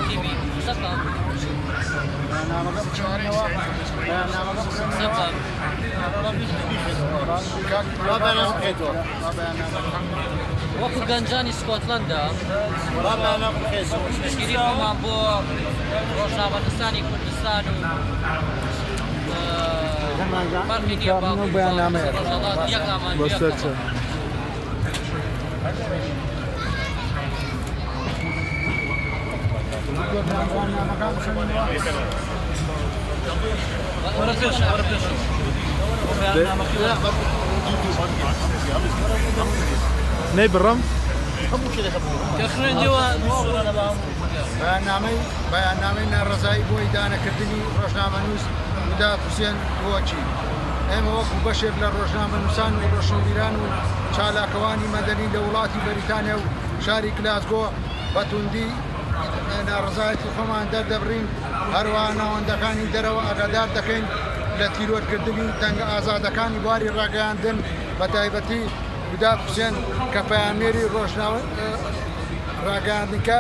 تيبي سقم سقم وەکو گەنجانی سکۆتلەندا پشتگیری خۆمان بۆ ڕۆژنامەنووسانی کوردستان و فەرقی نییە ڕۆژهەڵات یەک ئامانجیەکە نەی بڕم بەیاننامەی ناڕزایی بۆ ئیدانەکردنی ڕۆژنامەنووس مداد حوسێن بۆچی ئێمە وەکو بەشێک لە ڕۆژنامەنووسان و ڕۆشنبیران و چالاکەوانی مەدەنی لە وڵاتی بەریتانیا و شاری گلاسگۆ بەتوندی ناڕزایەتی خۆمان دەردەبڕین هەروەها ناوەندەکانی دەرەوە ئاگادار دەکەین لە تیرۆرکردنی دەنگە ئازادەکانی بواری ڕاگەیاندن بە تایبەتی مداد حوسێن کە پەیامێری ڕۆژنامە ڕاگەیاندنکە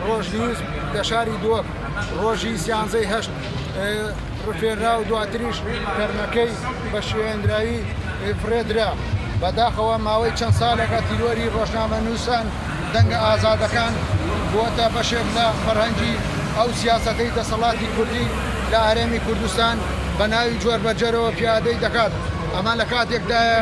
ڕۆژنیوز لە شاری دۆک ڕۆژی سیانزەی هەشت ڕفێنرا و دواتریش کەرنەکەی بە شوێنراوی فرێدرا بەداخەوە ماوەی چەند ساڵێکە تیرۆری ڕۆژنامەنووسان دەنگە ئازادەکان بووەتە بەشێک لە فەرهەنگی ئەو سیاسەتەی دەسەڵاتی کوردی لە هەرێمی کوردستان بە ناوی جۆربەجەرەوە پیادەی دەکات ئەمە لە کاتێکدایە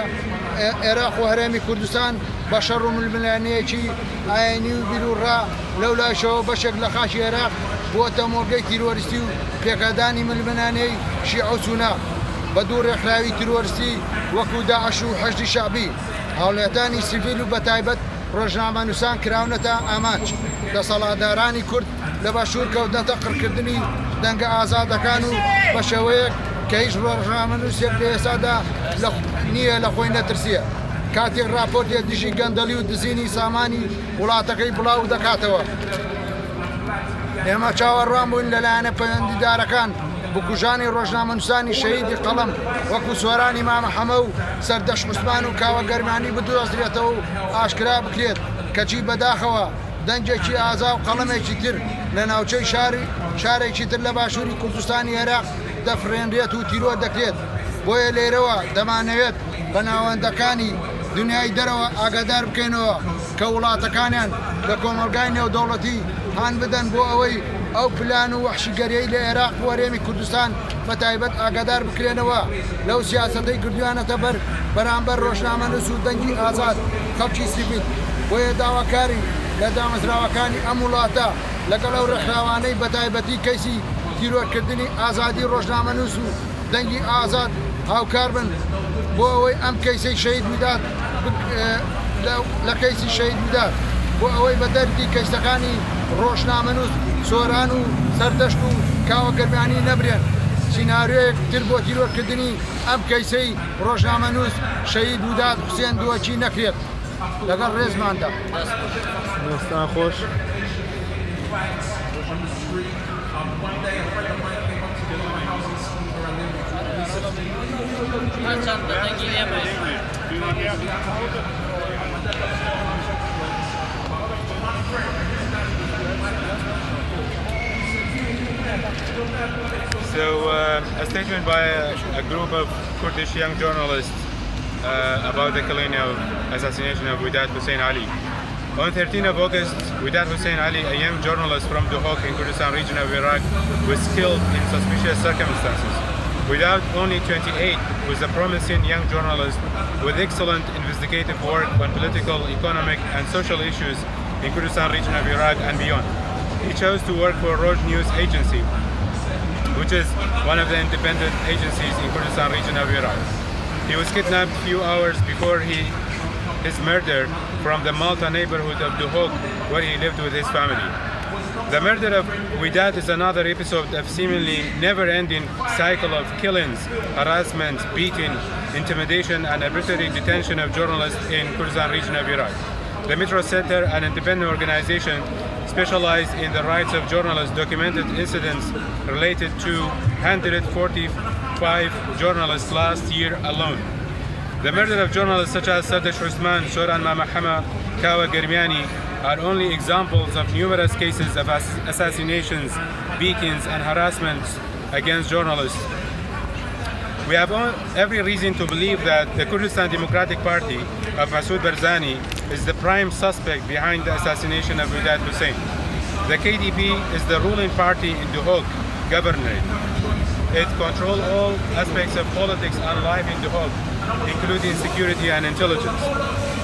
عێراق و هەرێمی کوردستان بە شەڕ و ململانەیەکی ئاینی و بیرروڕا لەو لاشەوە بەشێک لە خاشی عێراق بۆتە مۆرگەی تیرۆریستی و پێکەدانی ململانەی شیعە و سونا بە دوو ڕێکخراوی تیرۆریستی وەکو داعش و حەشدی شعبی هاوڵێتانی سیڤیل و بەتایبەت ڕۆژنامەنووسان کراونەتە ئاماج دەسەڵاتدارانی کورد لە باشوور کەوتنەتە قڕکردنی دەنگە ئازادەکان و بە شێوەیەک کە هیچ ڕۆژنامەنووسێک لە ئێستادا نییە لە خۆی نەترسیە کاتێک راپۆرتێک دژی گەندەلی و دزینی سامانی وڵاتەکەی بڵاو دەکاتەوە ئێمە چاوەڕوان بووین لەلایەنە پەیوەندیدارەکان بکوژانی ڕۆژنامەنووسانی شەهیدی قەڵەم وەکو سۆرانی مامە حەمە و سەردەش عوسمان و کاوە گەرمانی بدۆزرێتەوە و ئاشکرا بکرێت کەچی بەداخەوە دەنجێکی ئازا و قەڵەمێکی تر لە ناوچەی شارێکی تر لە باشووری کوردستانی عێراق دەفرێنرێت و تیرۆر دەکرێت بۆیە لێرەوە دەمانەوێت بە ناوەندەکانی دنیای دەرەوە ئاگادار بکەینەوە کە وڵاتەکانیان لە کۆمەلگای نێودەوڵەتی هان بدەن بۆ ئەوەی ئەو پلان و وەحشیگەریەی لە عێراق و هەرێمی کوردستان بە تایبەت ئاگادار بکرێنەوە لەو سیاسەتەی کردویانەتە بەرامبەر ڕۆژنامەنووس و دەنگی ئازاد خەڵکی سیڤیل بۆیە داواکاری لە دامەزراوەکانی ئەم وڵاتە لەگەڵ ئەو ڕێکخراوانەی بە تایبەتی کەیسی تیرۆرکردنی ئازادی ڕۆژنامەنووس و دەنگی ئازاد هاوکار بن بۆ ئەوەی ئەم کەیسەی شەهید میداد لە کەیسی شەهید میداد بۆ ئەوەی بە دەردی کەیسەکانی ڕۆژنامەنووس سۆران و سەردەشت و کاوە گەرمانی نەبرێن سیناریۆیەک تر بۆ تیرۆرکردنی ئەم کەیسەی ڕۆژنامەنووس شەهید میداد حوسێن دووەچی نەکرێت لەگەڵ ڕێزماندا دەستان خۆش So a statement by a group of Kurdish young journalists about the killing of assassination of Widad Hussein Ali. On 13th of August, Widad Hussein Ali, a young journalist from Duhok in Kurdistan region of Iraq, was killed in suspicious circumstances. Widad, only 28, was a promising young journalist with excellent investigative work on political, economic and social issues in Kurdistan region of Iraq and beyond. He chose to work for Roj News Agency, which is one of the independent agencies in Kurdistan region of Iraq. He was kidnapped a few hours before his murder from the Malta neighborhood of Duhok, where he lived with his family. The murder of Widad is another episode of seemingly never-ending cycle of killings, harassment, beating, intimidation and arbitrary detention of journalists in Kurdistan region of Iraq. The Metro Center, an independent organization specialized in the rights of journalists, documented incidents related to 145 journalists last year alone. The murder of journalists such as Sardash Usman, Soran Mama Hama, Kawa Germiani, are only examples of numerous cases of assassinations, beatings, and harassments against journalists. We have every reason to believe that the Kurdistan Democratic Party of Masoud Barzani is the prime suspect behind the assassination of Widad Hussein. The KDP is the ruling party in Duhok Governorate. It controls all aspects of politics and life in Duhok, including security and intelligence.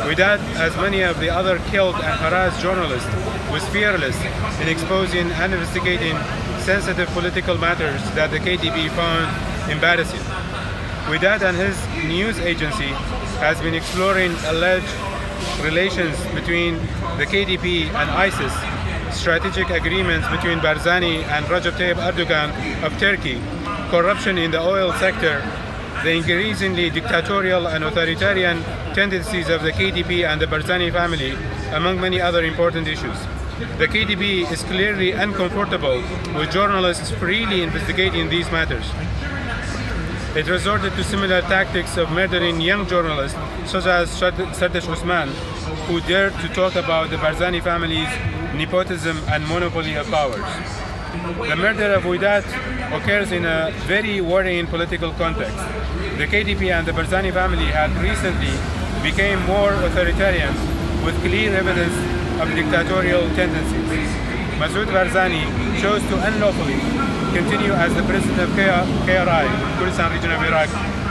Widad, as many of the other killed and harassed journalists, was fearless in exposing and investigating sensitive political matters that the KDP found embarrassing. Widad and his news agency has been exploring alleged relations between the KDP and ISIS, strategic agreements between Barzani and Recep Tayyip Erdogan of Turkey, corruption in the oil sector, the increasingly dictatorial and authoritarian tendencies of the KDP and the Barzani family, among many other important issues. The KDP is clearly uncomfortable with journalists freely investigating these matters. It resorted to similar tactics of murdering young journalists such as Sardesh Osman, who dared to talk about the Barzani family's nepotism and monopoly of powers. The murder of Widad occurs in a very worrying political context. The KDP and the Barzani family had recently become more authoritarian with clear evidence of dictatorial tendencies. Masoud Barzani chose to unlawfully continue as the president of KRI, Kurdistan region of Iraq,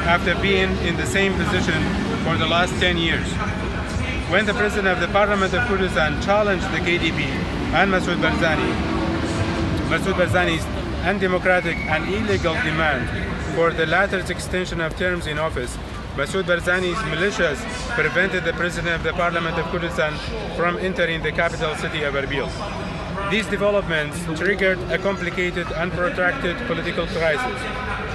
after being in the same position for the last 10 years. When the president of the Parliament of Kurdistan challenged the KDP and Masoud Barzani's undemocratic and illegal demand for the latter's extension of terms in office, Masoud Barzani's militias prevented the president of the Parliament of Kurdistan from entering the capital city of Erbil. These developments triggered a complicated and protracted political crisis.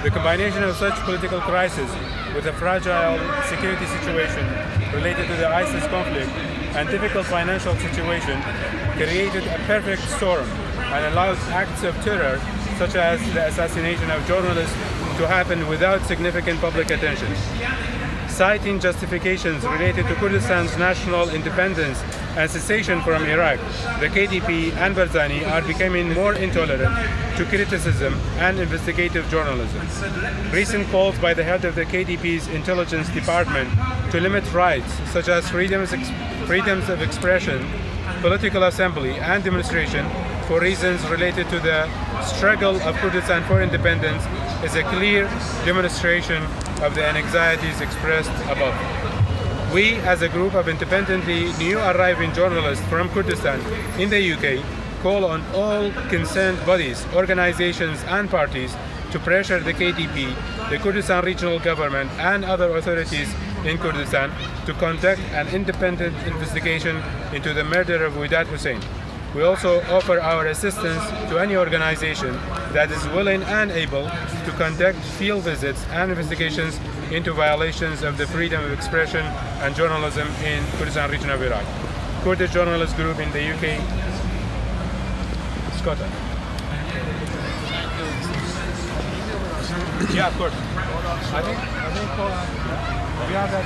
The combination of such political crisis with a fragile security situation related to the ISIS conflict and difficult financial situation created a perfect storm and allowed acts of terror such as the assassination of journalists to happen without significant public attention. Citing justifications related to Kurdistan's national independence and secession from Iraq, the KDP and Barzani are becoming more intolerant to criticism and investigative journalism. Recent calls by the head of the KDP's intelligence department to limit rights such as freedoms of expression, political assembly, and demonstration for reasons related to the struggle of Kurdistan for independence is a clear demonstration of the anxieties expressed above. We, as a group of independently new arriving journalists from Kurdistan in the UK, call on all concerned bodies, organizations, and parties to pressure the KDP, the Kurdistan regional government, and other authorities in Kurdistan to conduct an independent investigation into the murder of Widad Hussein. We also offer our assistance to any organization that is willing and able to conduct field visits and investigations into violations of the freedom of expression and journalism in Kurdistan region of Iraq. Kurdish Journalist Group in the UK, Scotland. Yeah, of course. I think we have that.